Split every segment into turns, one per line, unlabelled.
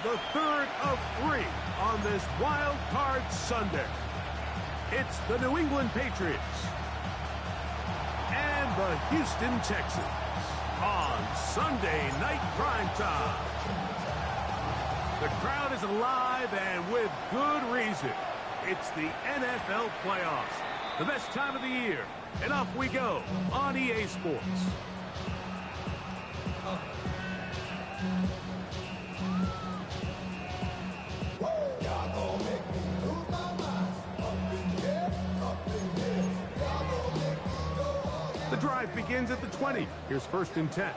the third of three on this Wild Card Sunday. It's the New England Patriots and the Houston Texans on Sunday Night Primetime. The crowd is alive and with good reason. It's the NFL playoffs, the best time of the year. And off we go on EA Sports. The drive begins at the 20. Here's 1st and 10.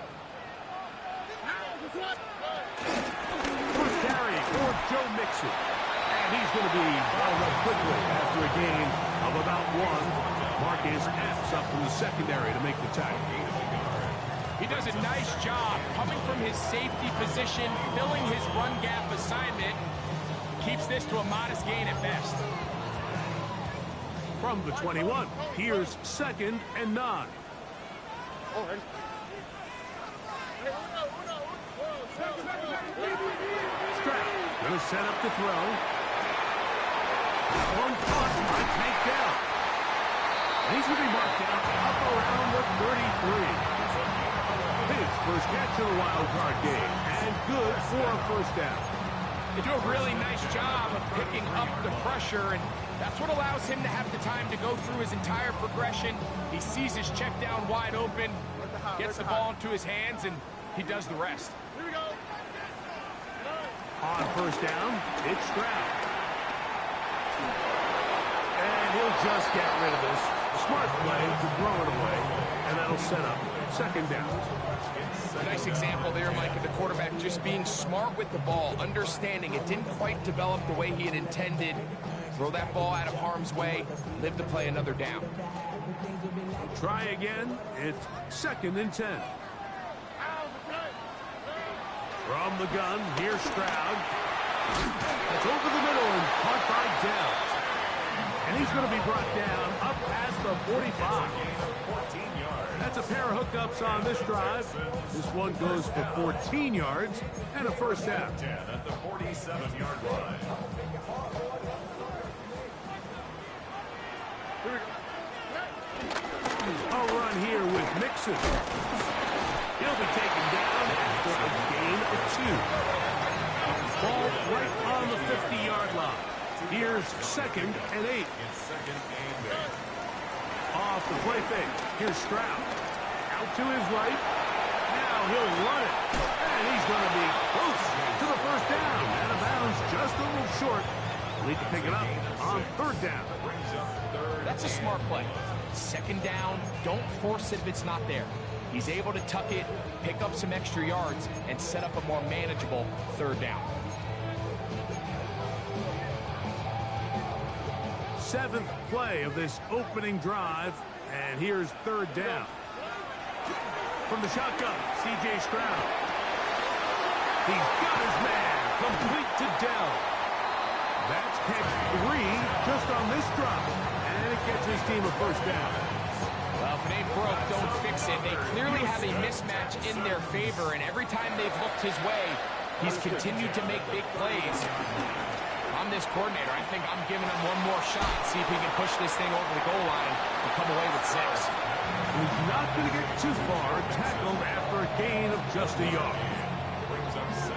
First carry for Joe Mixon. And he's going to be fouled up quickly after a gain of about 1. Marcus Epps up from the secondary to make the tackle.
He does a nice job coming from his safety position, filling his run gap assignment. Keeps this to a modest gain at best.
From the 21, here's 2nd and 9. Stroud gonna set up to throw. One caught by Tank Dell. And he's going to be marked down up around the 33. His first catch of the wild card game, and good for a first down.
They do a really nice job of picking up the pressure, and that's what allows him to have the time to go through his entire progression. He sees his check down wide open, gets the ball into his hands, and he does the rest.
On first down, it's Stroud. And he'll just get rid of this. Smart play to throw it away, and that'll set up 2nd down.
A nice example there, Mike, of the quarterback just being smart with the ball, understanding it didn't quite develop the way he had intended. Throw that ball out of harm's way, live to play another down.
Try again. It's 2nd and 10. From the gun, here's Stroud. It's over the middle and caught by Dell. And he's going to be brought down up past the 45. That's a pair of hookups on this drive. This one goes for 14 yards and a first down.
At the 47-yard line.
A run here with Mixon. He'll be taken down after a gain of 2. Ball right on the 50-yard line. Here's 2nd and 8. Off the play fake. Here's Stroud. Out to his right. Now he'll run it. And he's going to be close to the first down. Out of bounds just a little short. Need to pick it up on 3rd down.
That's a smart play. 2nd down, don't force it if it's not there. He's able to tuck it, pick up some extra yards, and set up a more manageable 3rd down.
7th play of this opening drive, and here's 3rd down. From the shotgun, C.J. Stroud. He's got his man, complete to Dell. That's catch 3 just on this drive, and it gets his team a first down.
Well, if it ain't broke, don't fix it. They clearly have a mismatch in their favor, and every time they've looked his way, he's continued to make big plays. I'm this coordinator. I think I'm giving him one more shot, see if he can push this thing over the goal line and come away with 6.
He's not going to get too far, tackled after a gain of just a yard.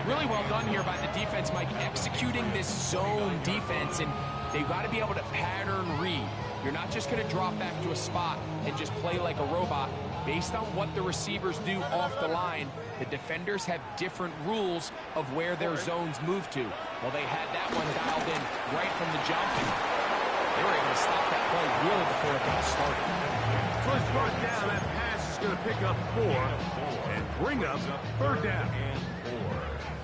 Really well done here by the defense, Mike, executing this zone defense, and they've got to be able to pattern read. You're not just going to drop back to a spot and just play like a robot. Based on what the receivers do off the line, the defenders have different rules of where their zones move to. Well, they had that one dialed in right from the jump, and they were able to stop that play really before it got started.
So it's brought down. That pass is going to pick up 4 and bring up 3rd down.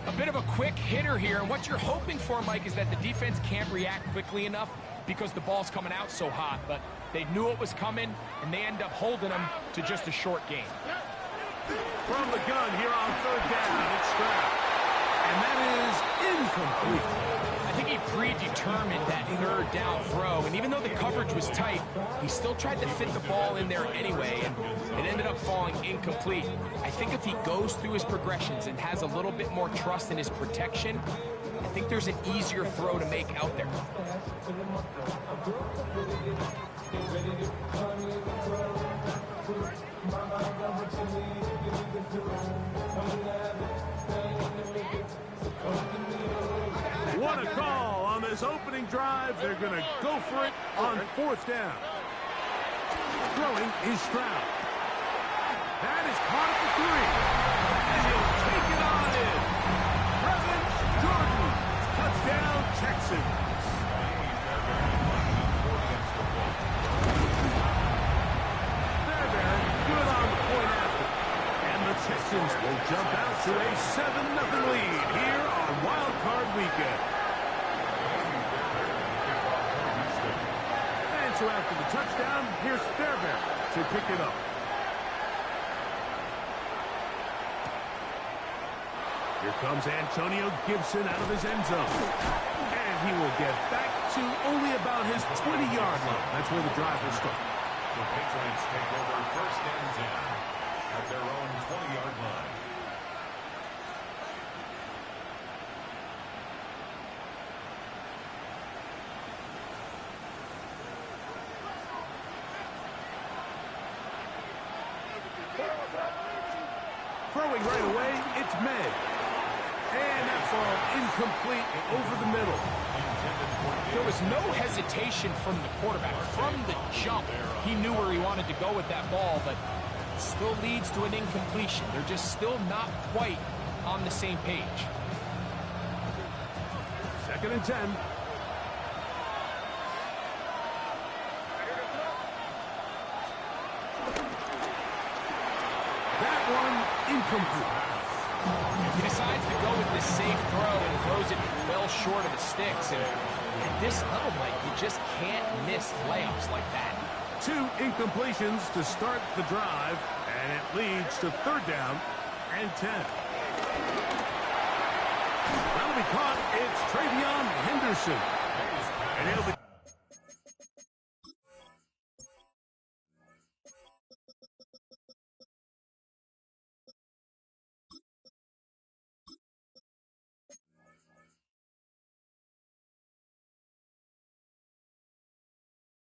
A bit of a quick hitter here, and what you're hoping for, Mike, is that the defense can't react quickly enough because the ball's coming out so hot, but they knew it was coming, and they end up holding them to just a short gain.
From the gun here on 3rd down, it's Stroud. And that is incomplete.
I think he predetermined that third down throw, and even though the coverage was tight, he still tried to fit the ball in there anyway, and it ended up falling incomplete. I think if he goes through his progressions and has a little bit more trust in his protection, I think there's an easier throw to make out there.
What a call on this opening drive. They're going to go for it on fourth down. Throwing is Stroud. That is caught at the 3. And he'll take it on in. Brevin Jordan. Touchdown, Texans. Fairbairn good on the point after. And the Texans will jump out to a 7-0 lead here on Wild Card Weekend. And so after the touchdown, here's Fairbairn to pick it up. Here comes Antonio Gibson out of his end zone. And he will get back to only about his 20-yard line. That's where the drive will start.
The Patriots take over first and 10 at their own 20-yard line.
Throwing right away, it's May. And that ball incomplete over the middle.
There was no hesitation from the quarterback. From the jump, he knew where he wanted to go with that ball, but it still leads to an incompletion. They're just still not quite on the same page.
Second and 10. That one incomplete.
He decides to go with this safe throw and throws it well short of the sticks. And at this level, Mike, you just can't miss layups like that.
2 incompletions to start the drive, and it leads to third down and 10. That'll be caught. It's Travion Henderson. And it'll be...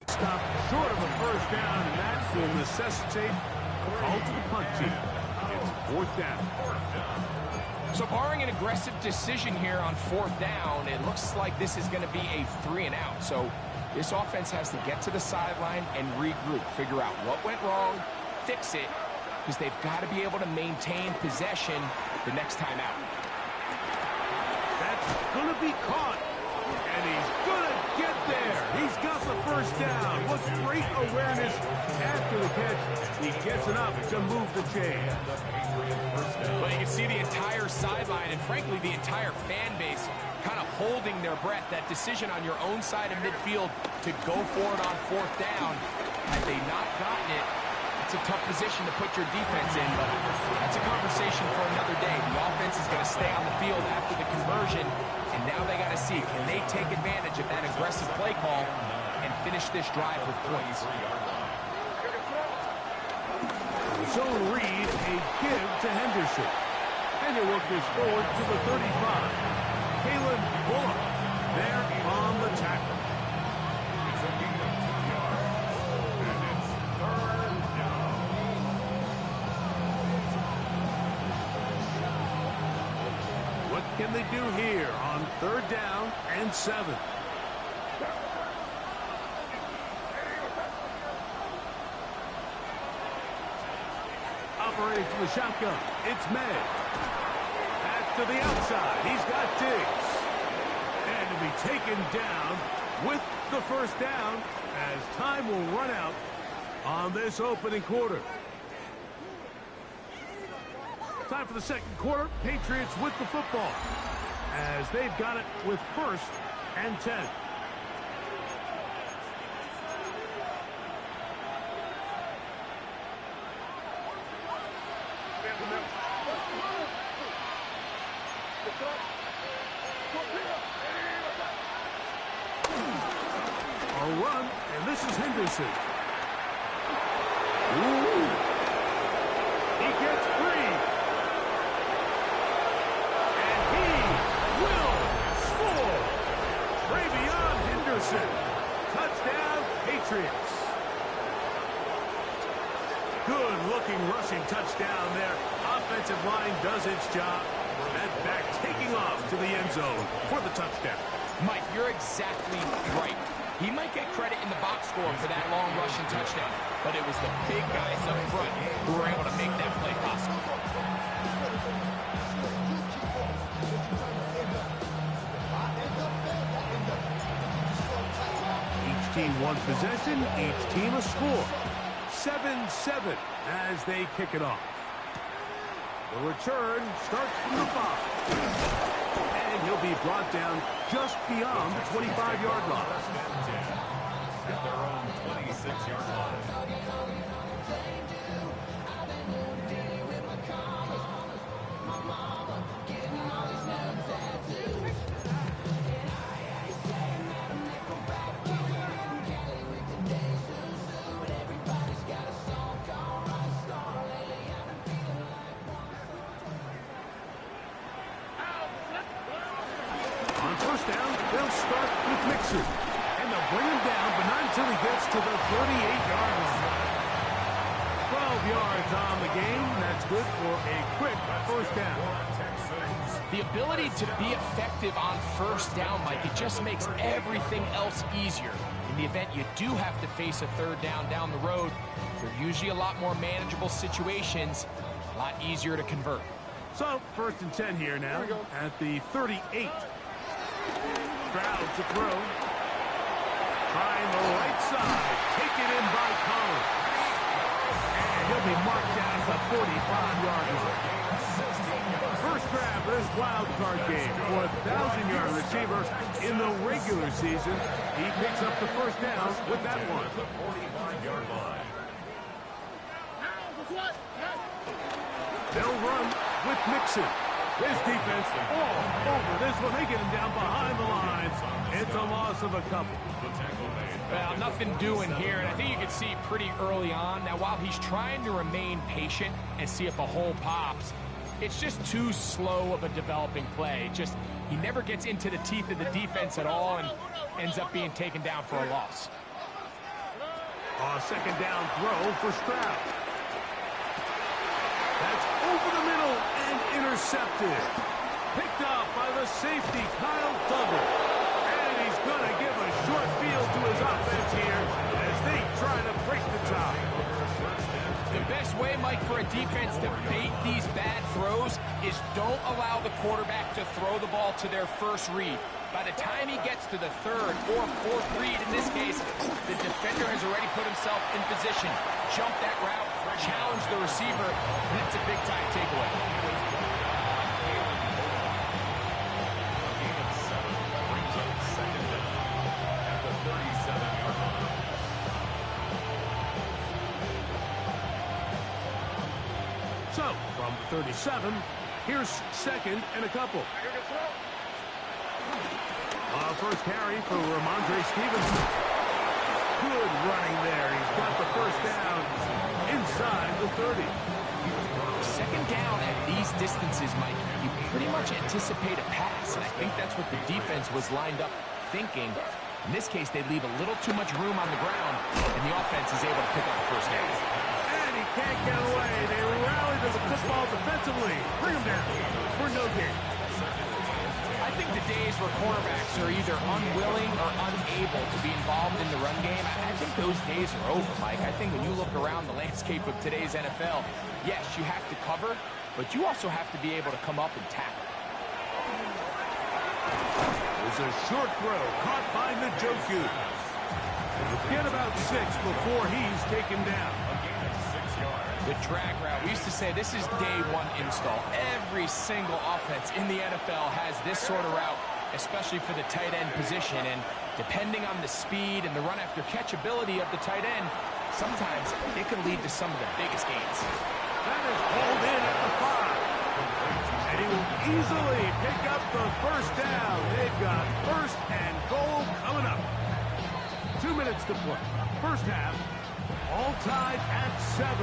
Stop short of a first down, and that will necessitate a call to the punt team. It's fourth down.
So barring an aggressive decision here on fourth down, it looks like this is going to be a 3-and-out. So this offense has to get to the sideline and regroup, figure out what went wrong, fix it, because they've got to be able to maintain possession the next time out.
That's going to be caught, and he's going to get there. He's got the first down. What great awareness after the catch. He gets enough to move the chain.
Well, you can see the entire sideline and, frankly, the entire fan base kind of holding their breath. That decision on your own side of midfield to go for it on fourth down, had they not gotten it, it's a tough position to put your defense in, but that's a conversation for another day. The offense is going to stay on the field after the conversion, and now they got to see, can they take advantage of that aggressive play call and finish this drive with points?
Zone read, a give to Henderson. And he'll work this forward to the 35. Caleb Bullock there on the tackle.
It's a gain of 2 yards, and it's third down.
What can they do here on third down and 7? Operating from the shotgun, it's May. Back to the outside, he's got Diggs. And to be taken down with the first down as time will run out on this opening quarter. Time for the second quarter. Patriots with the football as they've got it with first and 10. A run, and this is Henderson. Ooh. He gets free. And he will score. Travion Henderson. Touchdown, Patriots. Good-looking rushing touchdown there. Offensive line does its job. That back taking off to the end zone for the touchdown.
Mike, you're exactly right. He might get credit in the box score for that long rushing touchdown, but it was the big guys up front who were able to make that play possible.
Each team one possession, each team a score. 7-7 as they kick it off. The return starts from the 5. And he'll be brought down just beyond the 25-yard line.
At their own 26-yard line.
First down, they'll start with Mixon. And they'll bring him down, but not until he gets to the 38-yard line. 12 yards on the game. That's good for a quick first down.
The ability to be effective on first down, Mike, it just makes everything else easier. In the event you do have to face a third down the road, they're usually a lot more manageable situations, a lot easier to convert.
So, first and 10 here now at the 38. Stroud to throw. Trying the right side. Taken in by Collins. And he'll be marked down at the 45-yard line. First grab of this wild card game for a 1,000-yard receiver in the regular season. He picks up the first down with that one.
45-yard line.
They'll run with Mixon. His defense all over this one. They get him down behind the lines. It's a loss of a couple.
Well, nothing doing here, and I think you can see pretty early on. Now, while he's trying to remain patient and see if a hole pops, it's just too slow of a developing play. He never gets into the teeth of the defense at all and ends up being taken down for a loss.
A second down throw for Stroud. That's over the middle and intercepted. Picked off by the safety, Kyle Duggar. And he's going to give a short field to his offense here as they try to break the tie.
The best way, Mike, for a defense to bait these bad throws is don't allow the quarterback to throw the ball to their first read. By the time he gets to the third or fourth read, in this case, the defender has already put himself in position. Jump that route, challenge the receiver, and that's a big-time takeaway.
So, from 37, here's second and a couple. First carry for Ramondre Stevenson. Good running there. He's got the first down inside the 30.
Second down at these distances, Mike, you pretty much anticipate a pass, and I think that's what the defense was lined up thinking. In this case, they leave a little too much room on the ground, and the offense is able to pick up the first down.
And he can't get away. They rally to the football defensively. Bring him down for no gain.
I think the days where cornerbacks are either unwilling or unable to be involved in the run game, I think those days are over, Mike. I think when you look around the landscape of today's NFL, yes, you have to cover, but you also have to be able to come up and tackle.
There's a short throw caught by Njoku. Get about 6 before he's taken down.
The drag route. We used to say this is day one install. Every single offense in the NFL has this sort of route, especially for the tight end position. And depending on the speed and the run after catch ability of the tight end, sometimes it can lead to some of the biggest gains.
That is hauled in at the 5. And he will easily pick up the first down. They've got first and goal coming up. 2 minutes to play. First half, all tied at 7.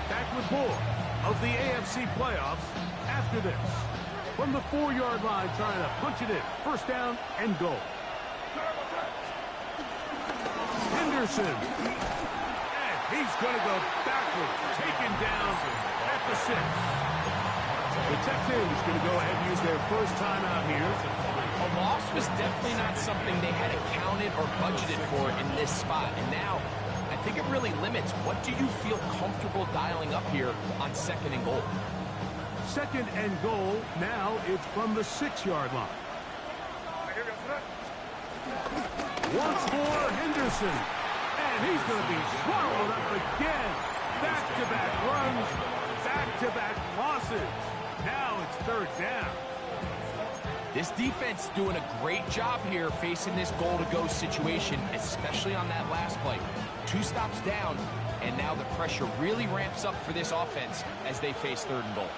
Back with more of the AFC playoffs after this. From the 4-yard line, trying to punch it in. First down and goal. Henderson. And he's going to go backwards. Taken down at the 6. The Texans going to go ahead and use their first timeout here.
A loss was definitely not something they had accounted or budgeted for in this spot. And now, I think it really limits what do you feel comfortable dialing up here on second and goal.
Second and goal. Now it's from the 6-yard line. Once more, Henderson. And he's going to be swallowed up again. Back-to-back runs, back-to-back losses. Now it's third down.
This defense doing a great job here facing this goal-to-go situation, especially on that last play. 2 stops down, and now the pressure really ramps up for this offense as they face third and goal.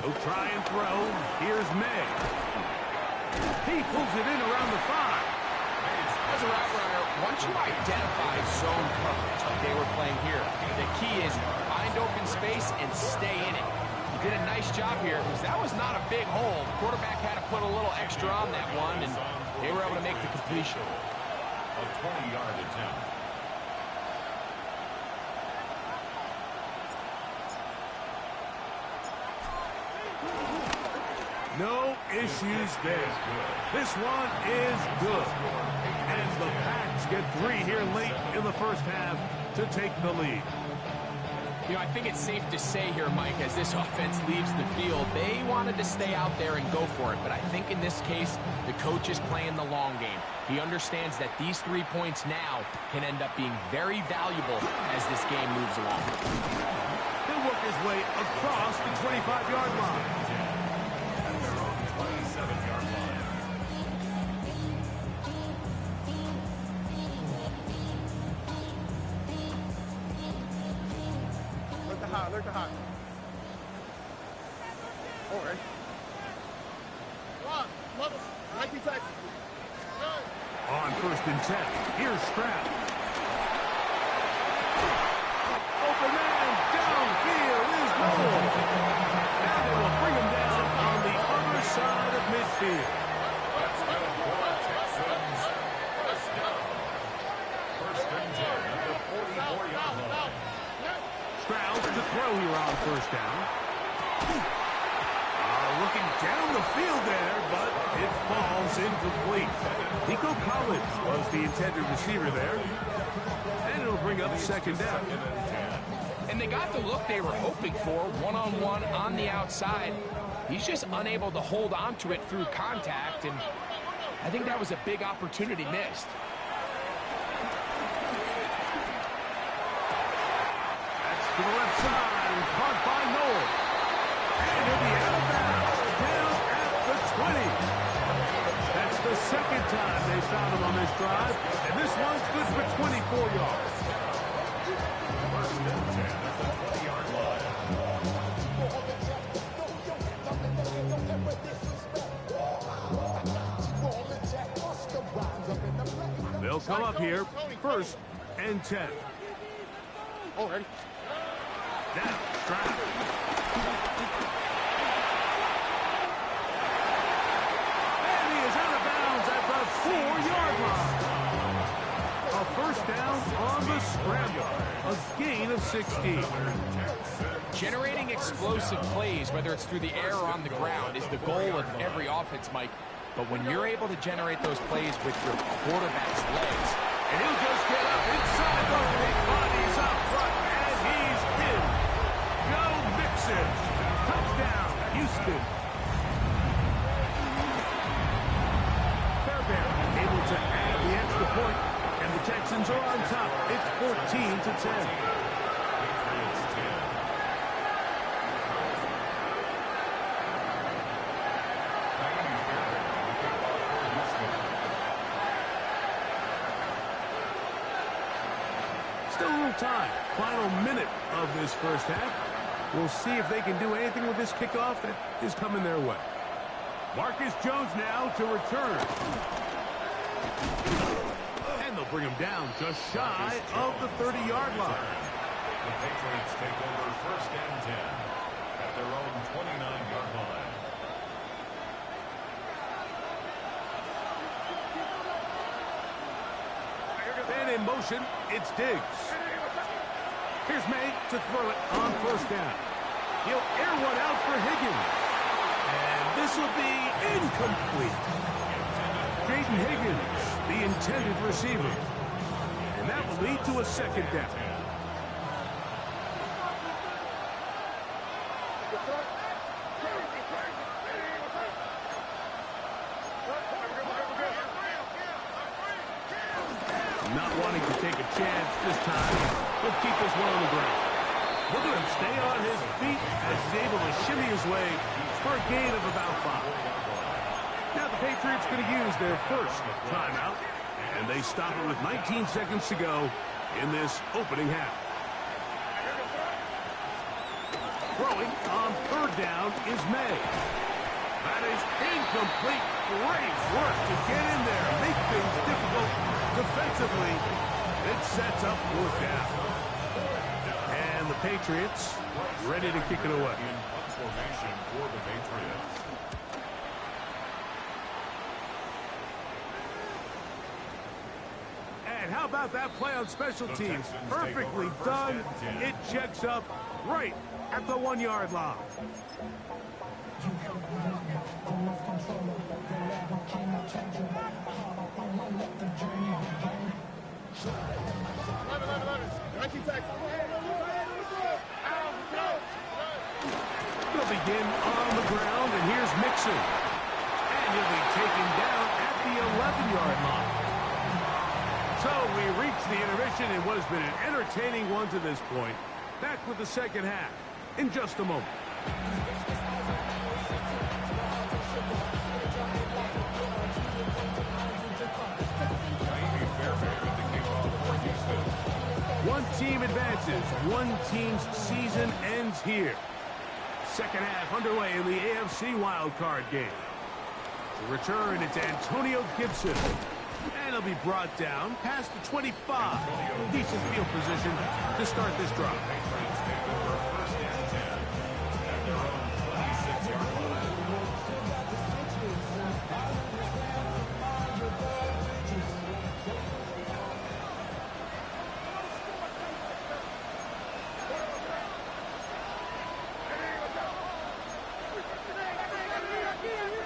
He'll try and throw. Here's May. He pulls it in around the 5.
As a route runner, once you identify zone coverage like they were playing here, the key is find open space and stay in it. He did a nice job here because that was not a big hole. The quarterback had to put a little extra on that one, and they were able to make the completion.
A 20-yard attempt.
No issues there. This one is good. And the Pats get 3 here late in the first half to take the lead.
You know, I think it's safe to say here, Mike, as this offense leaves the field, they wanted to stay out there and go for it. But I think in this case, the coach is playing the long game. He understands that these 3 points now can end up being very valuable as this game moves along.
He'll work his way across the 25-yard line.
27-yard line.
Look the hot. All right.
On first and 10, here's Stroud. Open man, downfield is goal. Now they will bring him down on the other side of midfield.
That's good for the Texans. First down. First and 10 at the 44-yard line.
Stroud to throw here on first down. Looking down the field there, but it falls incomplete. Nico Collins was the intended receiver there. And it'll bring up second down.
And they got the look they were hoping for, one-on-one on the outside. He's just unable to hold on to it through contact, and I think that was a big opportunity missed.
That's to the left side, caught by Noel. And he'll be out of bounds, down at the 20. That's the second time they found him on this drive, and this one's good for 24 yards.
First and 10 at the 20-yard line.
They'll come up here, first and 10.
Oh, ready?
Now, Stroud. And he is out of bounds at the 4-yard line. A first down on the scramble. A gain of 16.
Generating explosive plays, whether it's through the air or on the ground, is the goal of every offense, Mike. But when you're able to generate those plays with your quarterback's legs,
And he'll just get up inside those big bodies up front, and he's in. Joe Mixon. Touchdown, Houston. Fairbairn able to add the extra point, and the Texans are on top. It's 14-10. Still a little time. Final minute of this first half. We'll see if they can do anything with this kickoff that is coming their way. Marcus Jones now to return. And they'll bring him down just shy of the 30-yard line.
The Patriots take over first and 10 at their own 29-yard line.
And in motion, it's Diggs. Here's May to throw it on first down. He'll air one out for Higgins. And this will be incomplete. Jaden Higgins, the intended receiver. And that will lead to a second down. Not wanting to take a chance this time. He'll keep this one on the ground. Look at him stay on his feet as he's able to shimmy his way for a gain of about 5. Now the Patriots going to use their first timeout, and they stop it with 19 seconds to go in this opening half. Throwing on third down is May. That is incomplete. Great work to get in there, make things difficult defensively. It sets up fourth down. And the Patriots ready to kick it away.
In punt formation for the Patriots.
And how about that play on special teams? Perfectly done. It checks up right at the 1-yard line. They'll begin on the ground, and here's Mixon. And he'll be taken down at the 11-yard line. So we reach the intermission in what has been an entertaining one to this point. Back with the second half in just a moment. One team advances. One team's season ends here. Second half underway in the AFC wildcard game. To return, it's Antonio Gibson. And he'll be brought down past the 25. Decent field position to start this drive.
Patriots take over first and 10 at their own 26-yard line.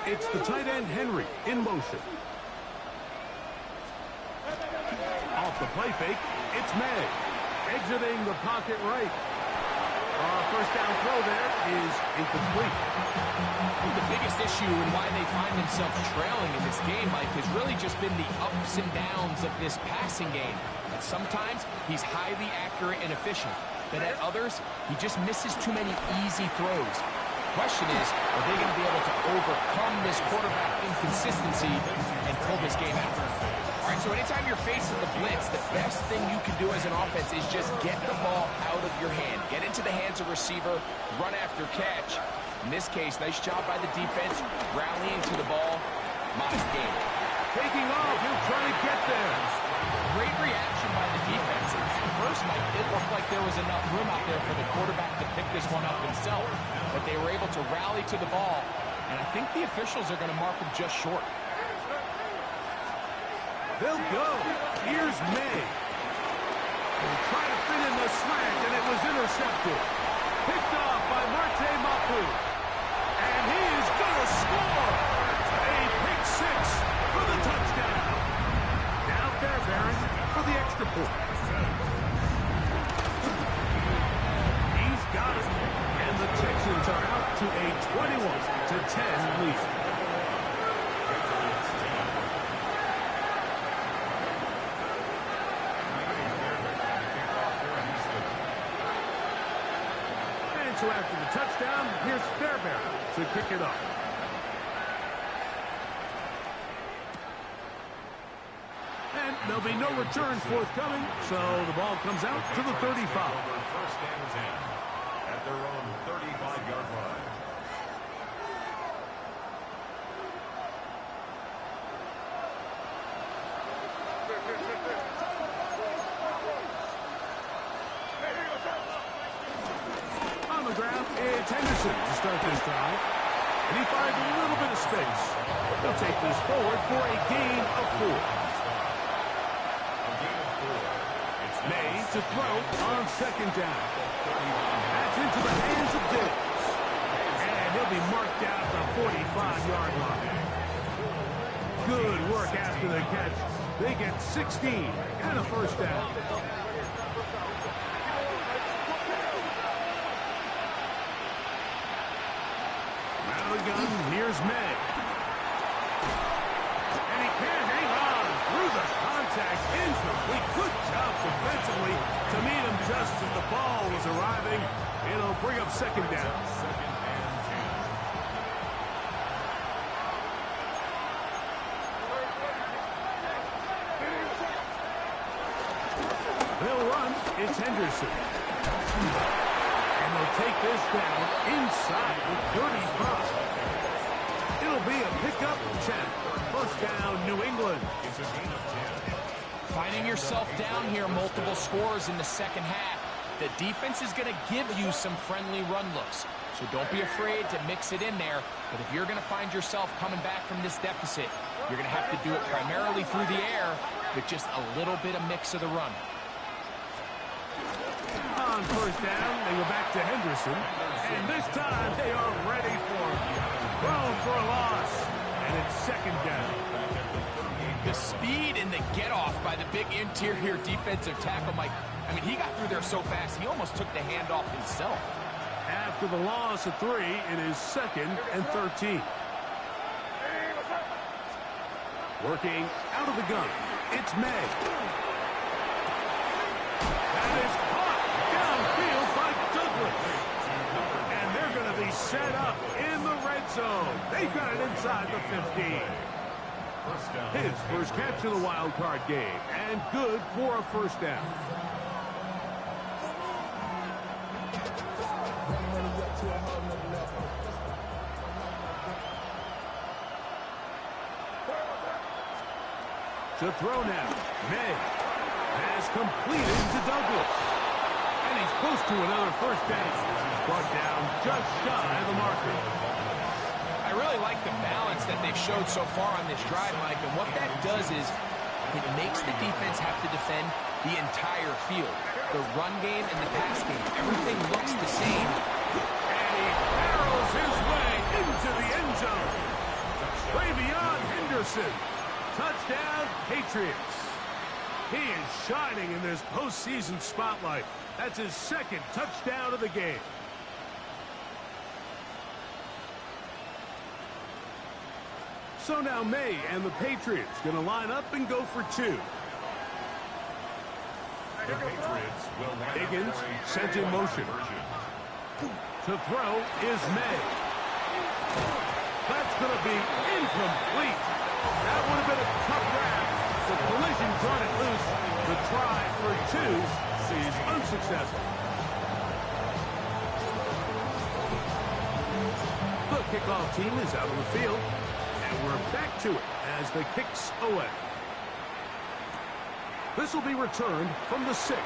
It's the tight end, Henry, in motion. Off the play fake, it's May. Exiting the pocket right. First down throw there is incomplete.
I think the biggest issue and why they find themselves trailing in this game, Mike, has really just been the ups and downs of this passing game. That sometimes he's highly accurate and efficient, but at others, he just misses too many easy throws. The question is, are they going to be able to overcome this quarterback inconsistency and pull this game out? All right, so anytime you're facing the blitz, the best thing you can do as an offense is just get the ball out of your hand. Get into the hands of receiver, run after catch. In this case, nice job by the defense, rallying to the ball. Modest game.
Taking off, he'll try to get there.
Great reaction by the defense. At first, Mike, it looked like there was enough room out there for the quarterback to pick this one up himself, but they were able to rally to the ball, and I think the officials are going to mark him just short.
They'll go. Here's May. He'll try to fit in the slant, and it was intercepted. Picked off by Marte Mapu. And he is going to score. A pick six for the touchdown. Now Fairbairn for the extra point. He's got it. And the Texans are out to a 21-10 lead. So after the touchdown, here's Fairbairn to kick it off. And there'll be no return forthcoming, so the ball comes out to the 35.
First and 10 at their own 35-yard line.
It's Henderson to start this drive. And he finds a little bit of space. He'll take this forward for a gain of 4. May to throw on second down. That's into the hands of Diggs. And he'll be marked down at the 45-yard line. Good work after the catch. They get 16 and a first down. Out of the gun, here's May. And he can't hang on through the contact. Incomplete. Good job defensively to meet him just as the ball was arriving. It'll bring up second down. They'll run. It's Henderson. And they'll take this down inside the 35. It'll be a pickup of 10. First down, New England. It's a gain of 10.
Finding yourself down here, multiple scores in the second half. The defense is going to give you some friendly run looks. So don't be afraid to mix it in there. But if you're going to find yourself coming back from this deficit, you're going to have to do it primarily through the air with just a little bit of mix of the run.
On first down, they go back to Henderson. And this time, they are ready for him. Thrown for a loss. And it's second down.
The speed and the get-off by the big interior defensive tackle, Mike. I mean, he got through there so fast, he almost took the handoff himself.
After the loss of 3, it is second and 13. Working out of the gun, it's May. That is caught downfield by Douglas. And they're going to be set up in the red zone. They've got it inside the 15. His first catch of the wild card game, and good for a first down. To throw now, May has completed to Douglas. And he's close to another first down. He's brought down just shy of the marker.
I really like the balance that they've showed so far on this drive, Mike, and what that does is it makes the defense have to defend the entire field. The run game and the pass game, everything looks the same.
And he barrels his way into the end zone. Travion Henderson. Touchdown, Patriots. He is shining in this postseason spotlight. That's his second touchdown of the game. So now May and the Patriots going to line up and go for 2.
The Patriots will line up
Higgins
for a
sent in motion. To throw is May. That's going to be incomplete. That would have been a tough grab. The collision brought it loose. The try for 2 is unsuccessful. The kickoff team is out on the field. And we're back to it as the kick's away. This will be returned from the 6.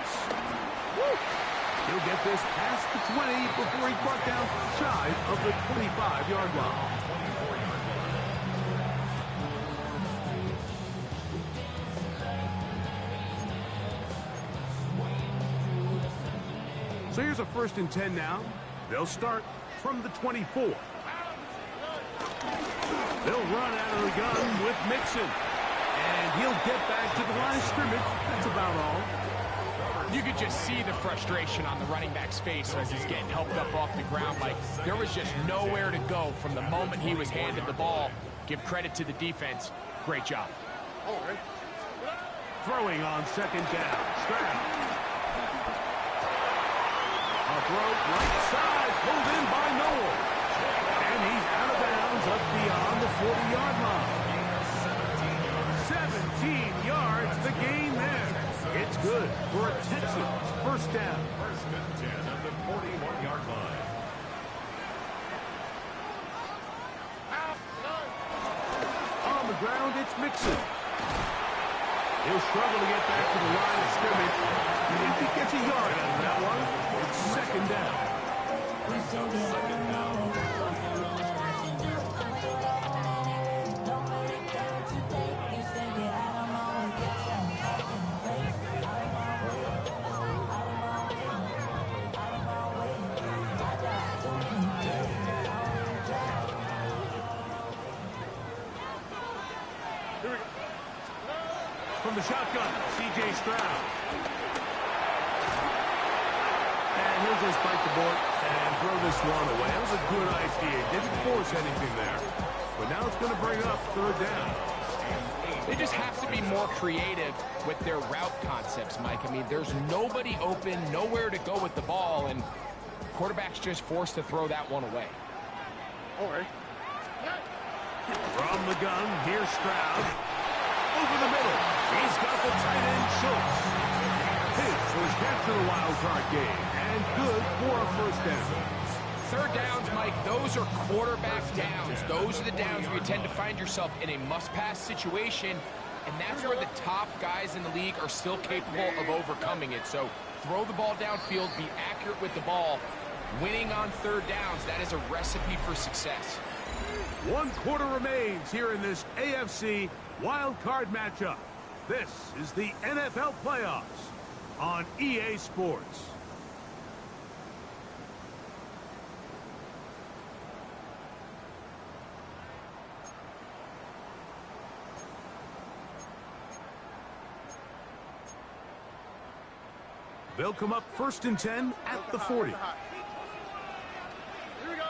He'll get this past the 20 before he's brought down shy of the 25-yard line. So here's a 1st and 10 now. They'll start from the 24. They'll run out of the gun with Mixon. And he'll get back to the line of scrimmage. That's about all.
You could just see the frustration on the running back's face as he's getting helped up off the ground. Like, there was just nowhere to go from the moment he was handed the ball. Give credit to the defense. Great job.
Throwing on second down. Stroud. A throw right side. Pulled in by Noel. And he's out of bounds up beyond the 40-yard line. 17 yards, the gain there. It's good for a Texans first down.
1st and 10 at the 41-yard line.
On the ground, it's Mixon. He'll struggle to get back to the line of scrimmage. He gets a yard out of that one. It's second down.
brings up second down.
From the shotgun, C.J. Stroud. And he'll just bite the bullet and throw this one away. That was a good idea. Didn't force anything there. But now it's going to bring up third down.
They just have to be more creative with their route concepts, Mike. I mean, there's nobody open, nowhere to go with the ball, and quarterback's just forced to throw that one away.
All right.
From the gun, here's Stroud. Over the middle. He's got the tight end Schultz. His first catch of the wild card game. And good for a first down.
Third downs, Mike, those are quarterback downs. Those are the downs where you tend to find yourself in a must-pass situation, and that's where the top guys in the league are still capable of overcoming it. So throw the ball downfield, be accurate with the ball. Winning on third downs, that is a recipe for success.
1 quarter remains here in this AFC wild card matchup. This is the NFL playoffs on EA Sports. They'll come up 1st and 10 at the 40.
Here we go.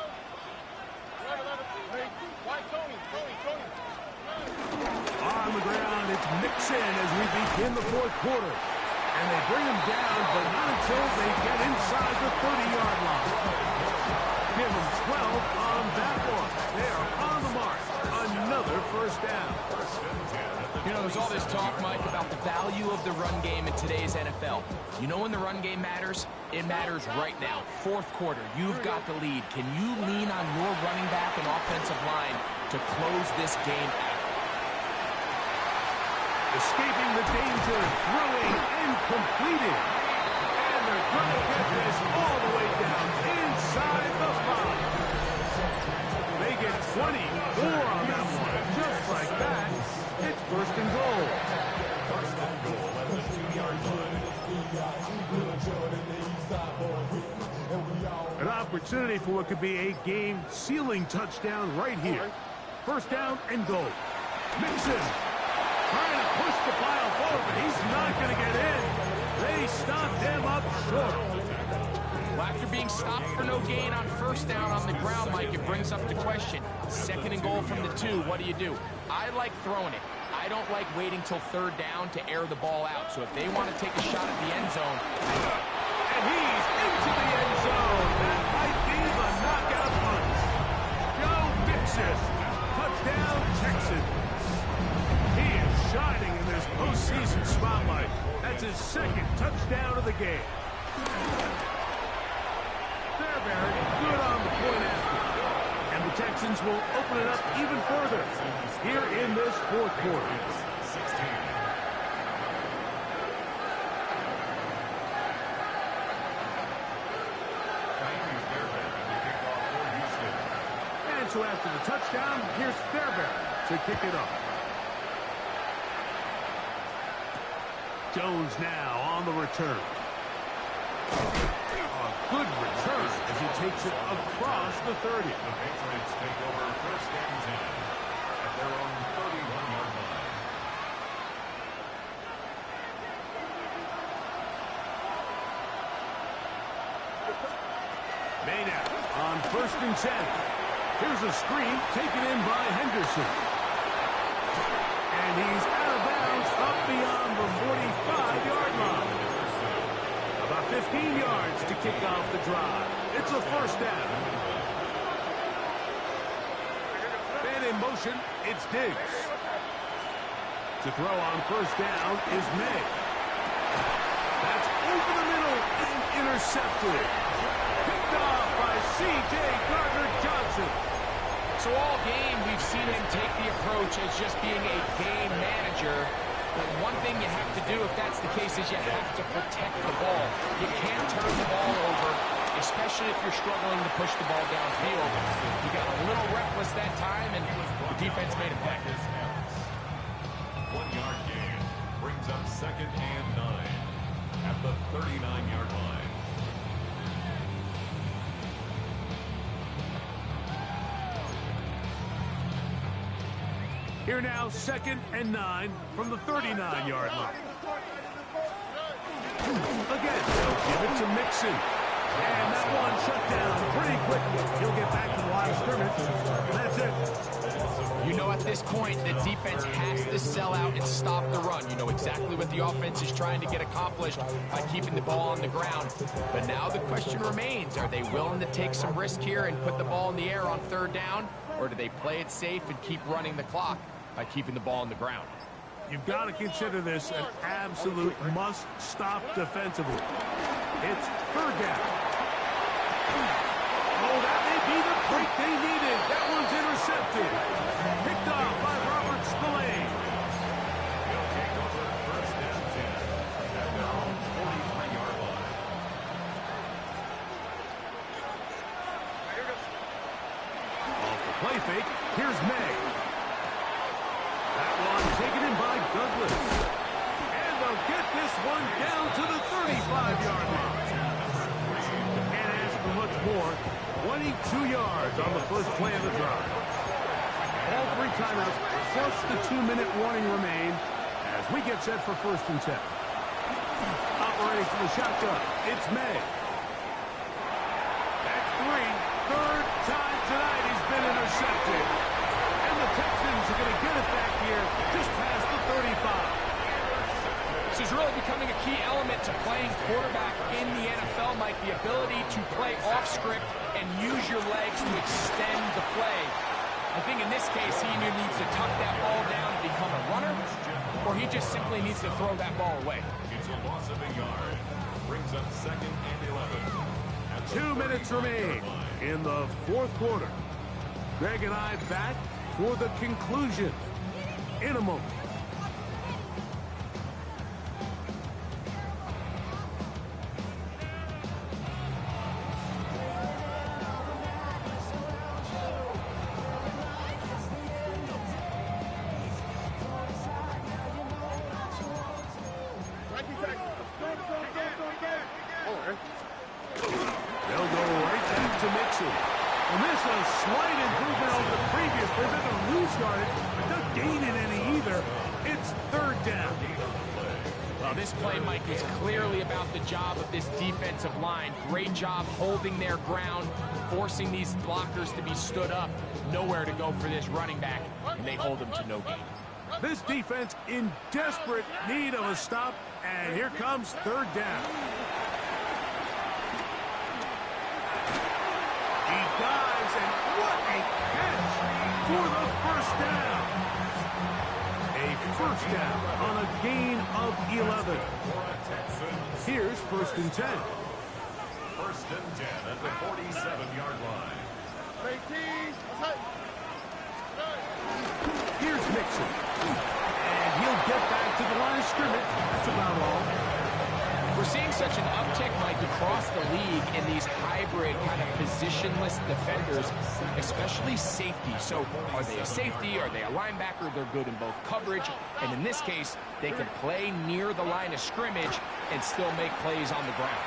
White Tony.
On the ground, it's Mixon as we begin the 4th quarter. And they bring him down, but not until they get inside the 30-yard line. Give them 12 on that one. They are on the mark. Another first down.
You know, there's all this talk, Mike, about the value of the run game in today's NFL. You know when the run game matters? It matters right now. 4th quarter, you've got the lead. Can you lean on your running back and offensive line to close this game out?
Escaping the danger, throwing and completing. And they're going to get this all the way down inside the 5. They get 24 on that one. Just like that, it's 1st and goal.
First and goal at the 2-yard line.
An opportunity for what could be a game-sealing touchdown right here. 1st down and goal. Mixon trying to push the pile forward, but he's not going to get in. They stopped him up short.
Well, after being stopped for no gain on 1st down on the ground, Mike, it brings up the question. 2nd and goal from the 2, what do? I like throwing it. I don't like waiting till 3rd down to air the ball out. So if they want to take a shot at the end zone.
And he's into the end zone. That might be the knockout punch. Joe Mixon. Touchdown, Texans. He is shining in this postseason spotlight. That's his 2nd touchdown of the game. Fairbury, good on the point after. And the Texans will open it up even further here in this 4th quarter.
16.
And so after the touchdown, here's Fairbury to kick it off. Jones now on the return. A good return as he takes it across the 30.
The Patriots take over 1st and 10 at their own 31-yard line.
Maynard on 1st and 10. Here's a screen taken in by Henderson. And he's out of bounds up beyond the 45-yard line. About 15 yards to kick off the drive. It's a 1st down. And in motion, it's Diggs. To throw on 1st down is May. That's over the middle and intercepted. Picked off by C.J. Gardner-Johnson.
So all game, we've seen him take the approach as just being a game manager. But one thing you have to do, if that's the case, is you have to protect the ball. You can't turn the ball over. especially if you're struggling to push the ball downfield. He got a little reckless that time, and the defense made him pay.
1 yard gain brings up 2nd and 9 at the 39-yard line.
Here now, 2nd and 9 from the 39-yard line. Again, they'll give it to Mixon. And that one shut down pretty quickly. He'll get back to the line of scrimmage. And that's it.
You know, at this point, the defense has to sell out and stop the run. You know exactly what the offense is trying to get accomplished by keeping the ball on the ground. But now the question remains, are they willing to take some risk here and put the ball in the air on 3rd down? Or do they play it safe and keep running the clock by keeping the ball on the ground?
You've got to consider this an absolute must-stop defensively. It's 3rd down. Oh, that may be the break they needed. That one's intercepted. Picked off by Robert Spillane.
They'll take over 1st and 10 at their own 43-yard line.
Off the play fake, here's May. That one taken in by Douglas. And they'll get this one down to the 35-yard line. And as for much more, 22 yards on the first play of the drive. All 3 timeouts plus the 2-minute warning remain as we get set for 1st and 10. Operating from the shotgun, it's May. That's 3. 3rd time tonight he's been intercepted. And the Texans are going to get it back here just past the 35.
This is really becoming a key element to playing quarterback in the NFL, Mike, the ability to play off script and use your legs to extend the play. I think in this case, he either needs to tuck that ball down and become a runner, or he just simply needs to throw that ball away.
It's a loss of a yard. Brings up 2nd and 11.
2 minutes remain in the 4th quarter. Greg and I back for the conclusion in a moment. They'll go right back to Mixon. And this is a slight improvement over the previous play. They're going to lose yardage, but not gaining any either. It's 3rd down.
Well, this play, Mike, is clearly about the job of this defensive line. Great job holding their ground, forcing these blockers to be stood up. Nowhere to go for this running back, and they hold him to no gain.
This defense in desperate need of a stop, and here comes 3rd down. He dives, and what a catch for the 1st down. A 1st down on a gain of 11. Here's 1st and 10.
1st and 10 at the 47-yard line.
Here's Mixon. And he'll get back to the line of scrimmage. That's about all.
We're seeing such an uptick, Mike, across the league in these hybrid kind of positionless defenders, especially safety. So are they a safety? Are they a linebacker? They're good in both coverage. And in this case, they can play near the line of scrimmage and still make plays on the ground.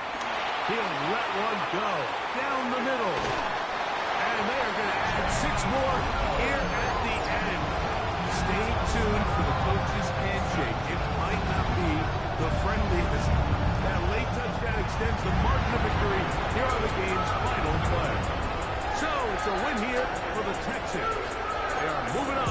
He'll let one go down the middle. And they are going to add 6 more here at the end. Stay tuned for the coach's handshake. It might not be the friendliest. That late touchdown extends the margin of victory. Here are the game's final play. So it's a win here for the Texans. They are moving on